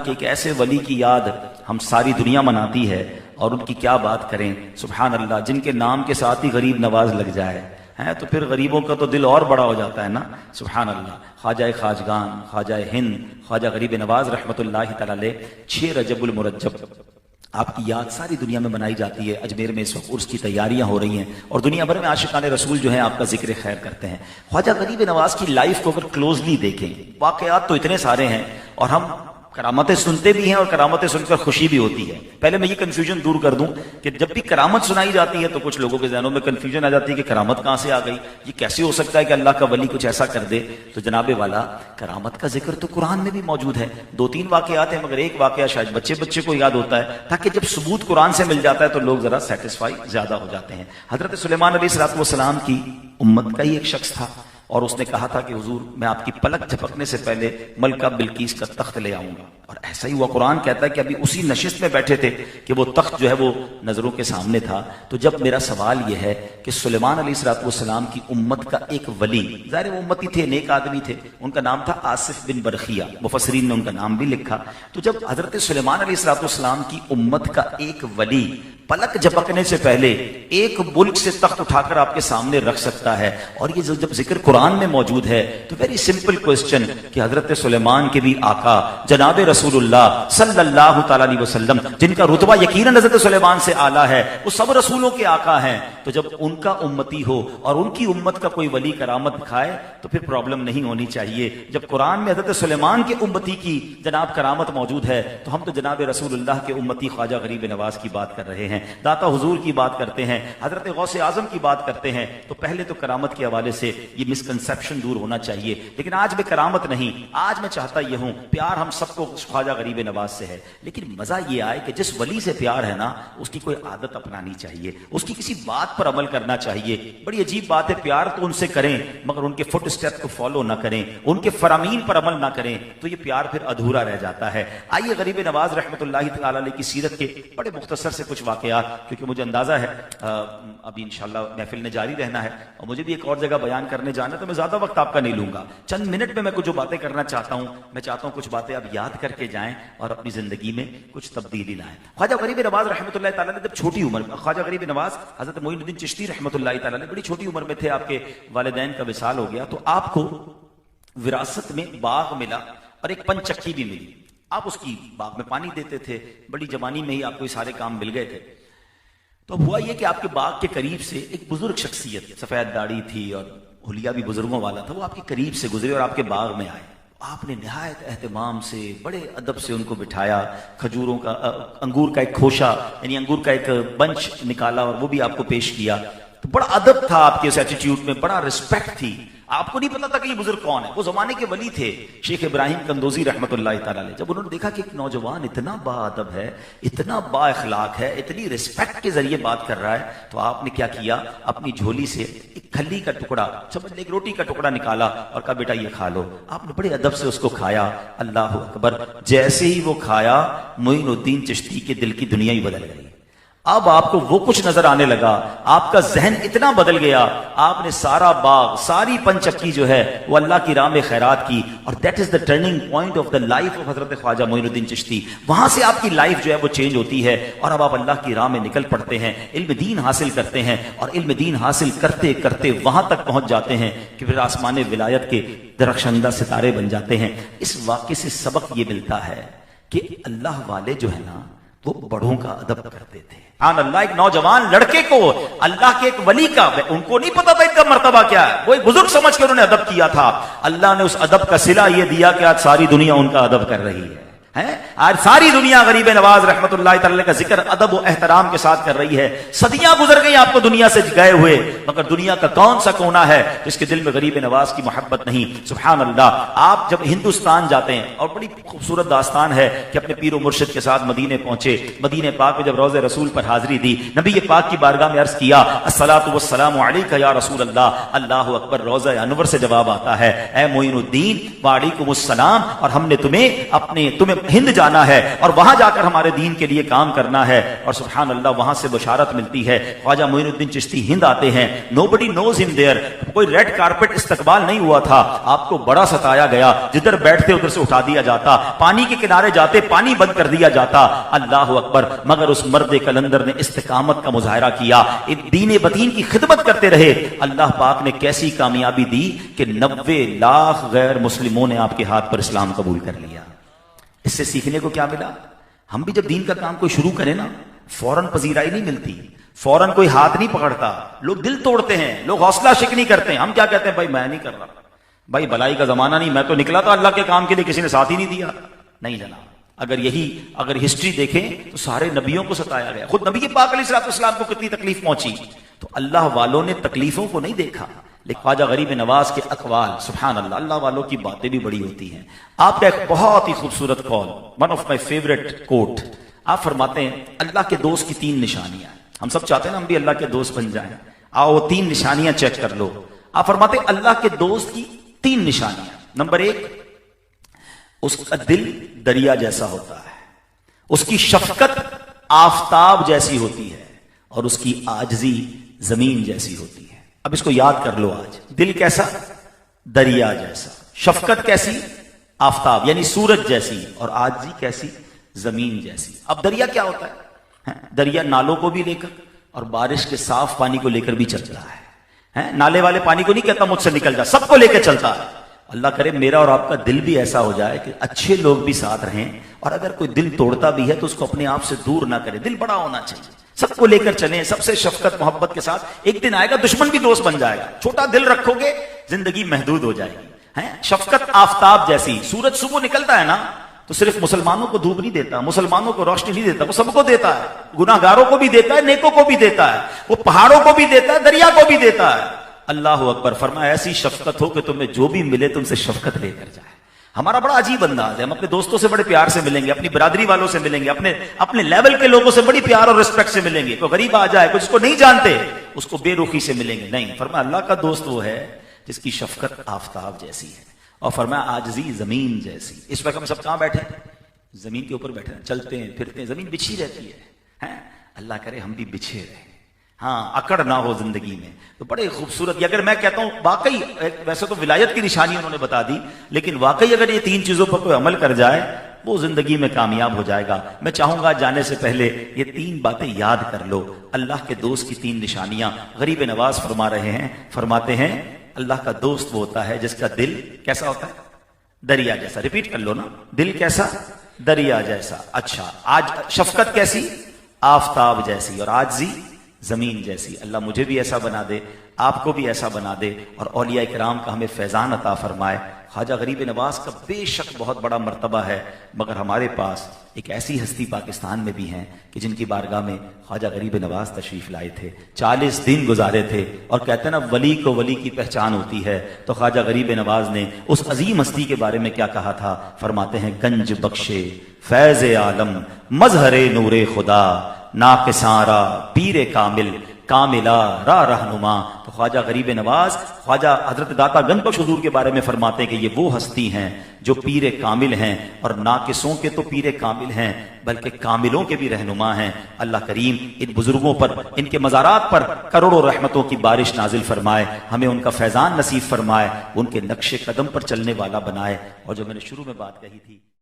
کہ ایک ایسے ولی کی یاد ہم ساری دنیا مناتی ہے، اور ان کی کیا بات کریں، سبحان اللہ، جن کے نام کے ساتھ ہی غریب نواز لگ جائے ہیں تو پھر غریبوں کا تو دل اور بڑا ہو جاتا ہے نا، سبحان اللہ۔ خواجہ خواجگان، خواجہ ہند، خواجہ غریب نواز رحمۃ اللہ تعالی علیہ، 6 رجب المرجب آپ کی یاد ساری دنیا میں منائی جاتی ہے۔ اجمیر میں اس وقت عرس کی تیاریاں ہو رہی ہیں اور دنیا بھر میں عاشقان رسول جو ہیں آپ کا ذکر خیر کرتے ہیں۔ خواجہ غریب نواز کی لائف کو اگر کلوزلی دیکھیں، واقعات تو اتنے سارے ہیں، اور ہم کرامتیں سنتے بھی ہیں اور کرامتیں سن کر خوشی بھی ہوتی ہے۔ پہلے میں یہ کنفیوژن دور کر دوں کہ جب بھی کرامت سنائی جاتی ہے تو کچھ لوگوں کے ذہنوں میں کنفیوژن آ جاتی ہے کہ کرامت کہاں سے آ گئی، یہ کیسے ہو سکتا ہے کہ اللہ کا ولی کچھ ایسا کر دے۔ تو جناب والا، کرامت کا ذکر تو قرآن میں بھی موجود ہے، 2-3 واقعات ہیں، مگر ایک واقعہ شاید بچے کو یاد ہوتا ہے، تاکہ جب ثبوت قرآن سے مل جاتا ہے تو لوگ ذرا سیٹسفائی زیادہ ہو جاتے ہیں۔ حضرت سلیمان علیہ السلام کی امت کا ہی ایک شخص تھا، اور اس نے کہا تھا کہ حضور میں آپ کی پلک جھپکنے سے پہلے ملکہ بلقیس کا تخت لے آؤں گا، اور ایسا ہی ہوا۔ قرآن کہتا ہے کہ ابھی اسی نشست میں بیٹھے تھے کہ وہ تخت جو ہے وہ نظروں کے سامنے تھا۔ تو جب میرا سوال یہ ہے کہ سلیمان علیہ السلام کی امت کا ایک ولی، ظاہر وہ امتی تھے، نیک آدمی تھے، ان کا نام تھا آصف بن برخیہ، مفسرین نے ان کا نام بھی لکھا۔ تو جب حضرت سلیمان علیہ السلام کی امت کا ایک ولی پلک جھپکنے سے پہلے ایک ملک سے تخت اٹھا کر آپ کے سامنے رکھ سکتا ہے، اور یہ جب ذکر قرآن میں موجود ہے تو ویری سمپل کوسچن کہ حضرت سلیمان کے بھی آقا جناب رسول اللہ صلی اللہ تعالی علیہ وسلم، جن کا رتبہ یقیناً حضرت سلیمان سے اعلیٰ ہے، وہ سب رسولوں کے آقا ہیں، تو جب ان کا امتی ہو اور ان کی امت کا کوئی ولی کرامت دکھائے تو پھر پرابلم نہیں ہونی چاہیے۔ جب قرآن میں حضرت سلیمان کے امتی کی جناب کرامت موجود ہے تو ہم تو جناب رسول اللہ کے امتی خواجہ غریب نواز کی بات کر رہے ہیں، داتا حضور کی بات کرتے ہیں، حضرت غوث اعظم کی بات کرتے ہیں۔ تو پہلے تو کرامت کے حوالے سے یہ مسکنسیپشن دور ہونا چاہیے، لیکن آج میں کرامت نہیں، آج میں چاہتا یہ ہوں پیار ہم سب کو خواجہ غریب نواز سے ہے، لیکن مزہ یہ آئے کہ جس ولی سے پیار ہے نا اس کی کوئی عادت اپنانی چاہیے، اس کی کسی بات پر عمل کرنا چاہیے۔ بڑی عجیب بات ہے، پیار تو ان سے کریں مگر ان کے فٹ اسٹیپ کو فالو نہ کریں، ان کے فرامین پر عمل نہ کریں، تو یہ پیار پھر ادھورا رہ جاتا ہے۔ آئیے غریب نواز رحمۃ اللہ تعالی علیہ کی سیرت کے بڑے مختصر سے کچھ واقعات، کیونکہ مجھے اندازہ ہے ابھی انشاءاللہ محفل نے جاری رہنا ہے اور مجھے بھی ایک اور جگہ بیان کرنے جانا ہے، تو میں زیادہ وقت آپ کا نہیں لوں گا۔ چند منٹ میں میں کچھ جو باتیں کرنا چاہتا ہوں، میں چاہتا ہوں کچھ باتیں آپ یاد کر کے جائیں اور اپنی زندگی میں کچھ تبدیلی لائیں۔ خواجہ غریب نواز رحمۃ اللہ تعالیٰ نے جب چھوٹی عمر میں، خواجہ غریب نواز حضرت معین الدین چشتی رحمۃ اللہ تعالیٰ نے بڑی چھوٹی عمر میں تھے، آپ کے والدین کا وصال ہو گیا، تو آپ کو وراثت میں باغ ملا اور ایک پن چکی بھی ملی۔ آپ اس کی باغ میں پانی دیتے تھے، بڑی جوانی میں ہی آپ کو یہ سارے کام مل گئے تھے۔ تو اب ہوا یہ کہ آپ کے باغ کے قریب سے ایک بزرگ شخصیت، سفید داڑھی تھی اور حلیہ بھی بزرگوں والا تھا، وہ آپ کے قریب سے گزرے اور آپ کے باغ میں آئے۔ آپ نے نہایت اہتمام سے، بڑے ادب سے ان کو بٹھایا، کھجوروں کا، انگور کا ایک کھوشا یعنی انگور کا ایک بنچ نکالا اور وہ بھی آپ کو پیش کیا۔ تو بڑا ادب تھا آپ کے اس ایٹیٹیوڈ میں، بڑا رسپیکٹ تھی۔ آپ کو نہیں پتا تھا کہ یہ بزرگ کون ہے، وہ زمانے کے ولی تھے شیخ ابراہیم قندوزی رحمۃ اللہ تعالی علیہ۔ جب انہوں نے دیکھا کہ ایک نوجوان اتنا با ادب ہے، اتنا با اخلاق ہے، اتنی رسپیکٹ کے ذریعے بات کر رہا ہے، تو آپ نے کیا کیا، اپنی جھولی سے ایک کھلی کا ٹکڑا، سمجھ لیں ایک روٹی کا ٹکڑا نکالا اور کہا بیٹا یہ کھا لو۔ آپ نے بڑے ادب سے اس کو کھایا۔ اللہ اکبر، جیسے ہی وہ کھایا معین الدین چشتی کے دل کی دنیا ہی بدل گئی۔ اب آپ کو وہ کچھ نظر آنے لگا، آپ کا ذہن اتنا بدل گیا، آپ نے سارا باغ، ساری پن چکی جو ہے وہ اللہ کی راہ میں خیرات کی، اور that is the turning point of the life of حضرت خواجہ معین الدین چشتی۔ وہاں سے آپ کی لائف جو ہے وہ چینج ہوتی ہے، اور اب آپ اللہ کی راہ میں نکل پڑتے ہیں، علم دین حاصل کرتے ہیں، اور علم دین حاصل کرتے کرتے وہاں تک پہنچ جاتے ہیں کہ پھر آسمان ولایت کے درخشندہ ستارے بن جاتے ہیں۔ اس واقعے سے سبق یہ ملتا ہے کہ اللہ والے جو ہے نا وہ بڑوں کا ادب کرتے تھے۔ سبحان اللہ، ایک نوجوان لڑکے کو اللہ کے ایک ولی کا، ان کو نہیں پتا تھا ان کا مرتبہ کیا ہے، وہ ایک بزرگ سمجھ کے انہوں نے ادب کیا تھا۔ اللہ نے اس ادب کا صلہ یہ دیا کہ آج ساری دنیا ان کا ادب کر رہی ہے۔ آج ساری دنیا غریب نواز رحمت اللہ تعالی کا ذکر ادب و احترام کے ساتھ کر رہی ہے۔ صدیاں گزر گئی آپ کو دنیا سے گئے ہوئے، مگر دنیا کا کون سا کونا ہے جس کے دل میں غریب نواز کی محبت نہیں؟ سبحان اللہ۔ آپ جب ہندوستان جاتے ہیں، اور بڑی خوبصورت داستان ہے کہ اپنے پیر و مرشد کے ساتھ مدینے پہنچے، مدینے پاک میں جب روضہ رسول پر حاضری دی، نبی پاک کی بارگاہ میں عرض کیا الصلاۃ والسلام علیک یا رسول اللہ۔ اللہ اکبر، روضہ انور سے جواب آتا ہے اے معین الدین وعلیکم السلام، اور ہم نے تمہیں ہند جانا ہے اور وہاں جا کر ہمارے دین کے لیے کام کرنا ہے، اور سبحان اللہ وہاں سے بشارت ملتی ہے، خواجہ معین الدین چشتی ہند آتے ہیں، nobody knows him there، کوئی ریڈ کارپٹ استقبال نہیں ہوا تھا، آپ کو بڑا ستایا گیا، جدھر بیٹھتے ادھر سے اٹھا دیا جاتا، پانی کے کنارے جاتے پانی بند کر دیا جاتا، اللہ اکبر، مگر اس مرد کلندر نے استقامت کا مظاہرہ کیا، دین بدین کی خدمت کرتے رہے، اللہ پاک نے کیسی کامیابی دی کہ 90 لاکھ غیر مسلموں نے آپ کے ہاتھ پر اسلام قبول کر لیا۔ اس سے سیکھنے کو کیا ملا؟ ہم بھی جب دین کا کام کوئی شروع کریں نا، فوراً پذیرائی نہیں ملتی، فوراً کوئی ہاتھ نہیں پکڑتا، لوگ دل توڑتے ہیں، لوگ حوصلہ شکنی کرتے ہیں، ہم کیا کہتے ہیں؟ بھائی میں نہیں کر رہا، بھائی بلائی کا زمانہ نہیں، میں تو نکلا تھا اللہ کے کام کے لیے، کسی نے ساتھ ہی نہیں دیا۔ نہیں جناب، اگر ہسٹری دیکھیں تو سارے نبیوں کو ستایا گیا، خود نبی پاک علیہ الصلوۃ والسلام کو کتنی تکلیف پہنچی، تو اللہ والوں نے تکلیفوں کو نہیں دیکھا، لیکن خواجہ غریب نواز کے اقوال، سبحان اللہ، اللہ والوں کی باتیں بھی بڑی ہوتی ہیں۔ آپ کا ایک بہت ہی خوبصورت قول، ون آف مائی فیوریٹ کوٹ، آپ فرماتے ہیں اللہ کے دوست کی 3 نشانیاں، ہم سب چاہتے ہیں نا ہم بھی اللہ کے دوست بن جائیں، آؤ وہ 3 نشانیاں چیک کر لو۔ آپ فرماتے ہیں اللہ کے دوست کی 3 نشانیاں، نمبر 1، اس کا دل دریا جیسا ہوتا ہے، اس کی شفقت آفتاب جیسی ہوتی ہے، اور اس کی عاجزی زمین جیسی ہوتی ہے۔ اب اس کو یاد کر لو آج، دل کیسا؟ دریا جیسا، شفقت کیسی؟ آفتاب یعنی سورج جیسی، اور عاجزی کیسی؟ زمین جیسی۔ اب دریا کیا ہوتا ہے؟ دریا نالوں کو بھی لے کر اور بارش کے صاف پانی کو لے کر بھی چلتا ہے، نالے والے پانی کو نہیں کہتا مجھ سے نکل جا، سب کو لے کے چلتا ہے۔ اللہ کرے میرا اور آپ کا دل بھی ایسا ہو جائے کہ اچھے لوگ بھی ساتھ رہیں، اور اگر کوئی دل توڑتا بھی ہے تو اس کو اپنے آپ سے دور نہ کرے، دل بڑا ہونا چاہیے، سب کو لے کر چلیں، سب سے شفقت محبت کے ساتھ۔ ایک دن آئے گا دشمن بھی دوست بن جائے گا، چھوٹا دل رکھو گے زندگی محدود ہو جائے گی۔ شفقت آفتاب جیسی، سورج صبح نکلتا ہے نا تو صرف مسلمانوں کو دھوپ نہیں دیتا، مسلمانوں کو روشنی نہیں دیتا، وہ سب کو دیتا ہے، گناہ گاروں کو بھی دیتا ہے، نیکوں کو بھی دیتا ہے، وہ پہاڑوں کو بھی دیتا ہے، دریا کو بھی دیتا ہے۔ اللہ اکبر، فرمایا ایسی شفقت ہو کہ تمہیں جو بھی ملے تم سے شفقت لے کر جائے۔ ہمارا بڑا عجیب انداز ہے، ہم اپنے دوستوں سے بڑے پیار سے ملیں گے، اپنی برادری والوں سے ملیں گے، اپنے لیول کے لوگوں سے بڑی پیار اور رسپیکٹ سے ملیں گے۔ کوئی غریب آ جائے، کچھ کو نہیں جانتے، اس کو بے رخی سے ملیں گے، نہیں۔ فرمایا اللہ کا دوست وہ ہے جس کی شفقت آفتاب جیسی ہے، اور فرمایا عاجزی زمین جیسی۔ اس وقت ہم سب کہاں بیٹھے ہیں؟ زمین کے اوپر بیٹھے ہیں، چلتے ہیں پھرتے ہیں، زمین بچھی رہتی ہے، اللہ کرے ہم بھی بچھے رہیں، اکڑ نہ ہو زندگی میں۔ تو بڑے خوبصورت، اگر میں کہتا ہوں واقعی، ویسے تو ولایت کی نشانی انہوں نے بتا دی، لیکن واقعی اگر یہ 3 چیزوں پر کوئی عمل کر جائے وہ زندگی میں کامیاب ہو جائے گا۔ میں چاہوں گا جانے سے پہلے یہ 3 باتیں یاد کر لو، اللہ کے دوست کی 3 نشانیاں۔ غریب نواز فرما رہے ہیں، فرماتے ہیں اللہ کا دوست وہ ہوتا ہے جس کا دل کیسا ہوتا ہے؟ دریا جیسا۔ ریپیٹ کر لو نا، دل کیسا؟ دریا جیسا۔ اچھا، آج شفقت کیسی؟ آفتاب جیسی، اور عاجزی زمین جیسی۔ اللہ مجھے بھی ایسا بنا دے، آپ کو بھی ایسا بنا دے، اور اولیاء کرام کا ہمیں فیضان عطا فرمائے۔ خواجہ غریب نواز کا بے شک بہت بڑا مرتبہ ہے، مگر ہمارے پاس ایک ایسی ہستی پاکستان میں بھی ہیں کہ جن کی بارگاہ میں خواجہ غریب نواز تشریف لائے تھے، 40 دن گزارے تھے، اور کہتے ہیں نا ولی کو ولی کی پہچان ہوتی ہے، تو خواجہ غریب نواز نے اس عظیم ہستی کے بارے میں کیا کہا تھا؟ فرماتے ہیں گنج بخشے فیض عالم مظہر نور خدا، ناقصاں پیر کامل کاملہ راہ رہنما۔ تو خواجہ غریب نواز، خواجہ حضرت داتا گنج بخش حضور کے بارے میں فرماتے ہیں کہ یہ وہ ہستی ہیں جو پیر کامل ہیں، اور ناقصوں کے تو پیر کامل ہیں بلکہ کاملوں کے بھی رہنما ہیں۔ اللہ کریم ان بزرگوں پر، ان کے مزارات پر کروڑوں رحمتوں کی بارش نازل فرمائے، ہمیں ان کا فیضان نصیب فرمائے، ان کے نقش قدم پر چلنے والا بنائے۔ اور جو میں نے شروع میں بات کہی تھی